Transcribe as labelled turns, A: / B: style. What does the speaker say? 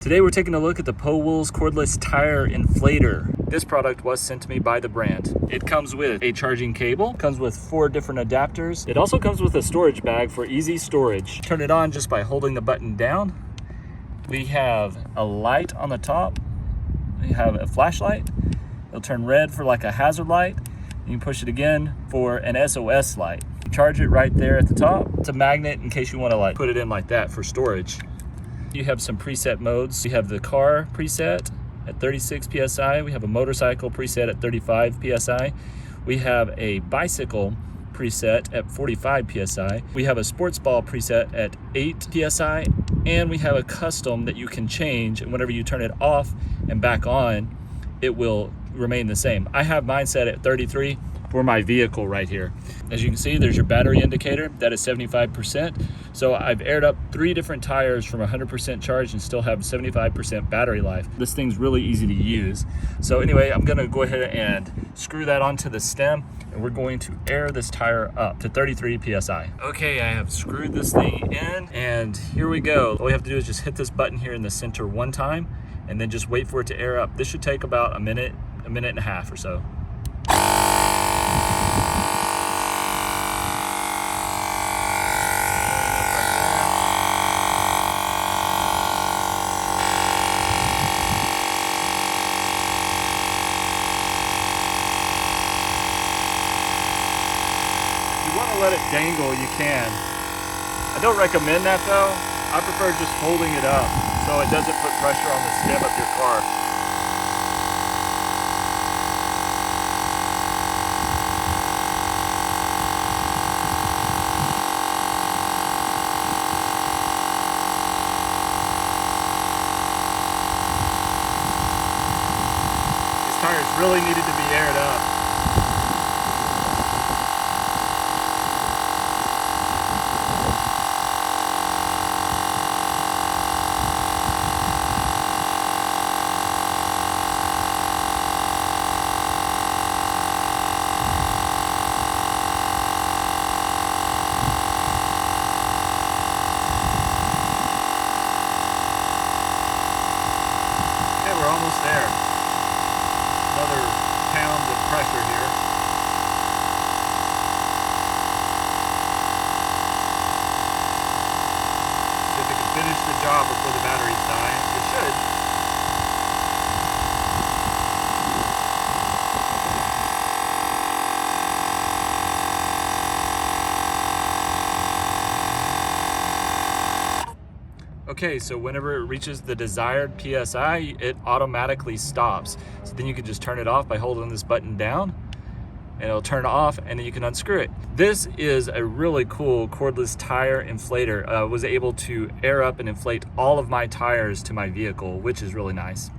A: Today we're taking a look at the Powools Cordless Tire Inflator. This product was sent to me by the brand. It comes with a charging cable, comes with 4 different adapters. It also comes with a storage bag for easy storage. Turn it on just by holding the button down. We have a light on the top. We have a flashlight. It'll turn red for like a hazard light. You can push it again for an SOS light. Charge it right there at the top. It's a magnet in case you want to like put it in like that for storage. You have some preset modes. We have the car preset at 36 PSI. We have a motorcycle preset at 35 PSI. We have a bicycle preset at 45 PSI. We have a sports ball preset at 8 PSI. And we have a custom that you can change, and whenever you turn it off and back on, it will remain the same. I have mine set at 33 for my vehicle right here. As you can see, there's your battery indicator. That is 75%. So I've aired up 3 different tires from 100% charge and still have 75% battery life. This thing's really easy to use. So anyway, I'm gonna go ahead and screw that onto the stem, and we're going to air this tire up to 33 PSI. Okay, I have screwed this thing in, and here we go. All we have to do is just hit this button here in the center one time, and then just wait for it to air up. This should take about a minute and a half or so. If you want to let it dangle, you can. I don't recommend that though. I prefer just holding it up so it doesn't put pressure on the stem of your car. These tires really needed to be aired up. We're almost there. Another pound of pressure here. See if it can finish the job before the batteries die. It should. Okay, so whenever it reaches the desired PSI, it automatically stops. So then you can just turn it off by holding this button down, and it'll turn off, and then you can unscrew it. This is a really cool cordless tire inflator. I was able to air up and inflate all of my tires to my vehicle, which is really nice.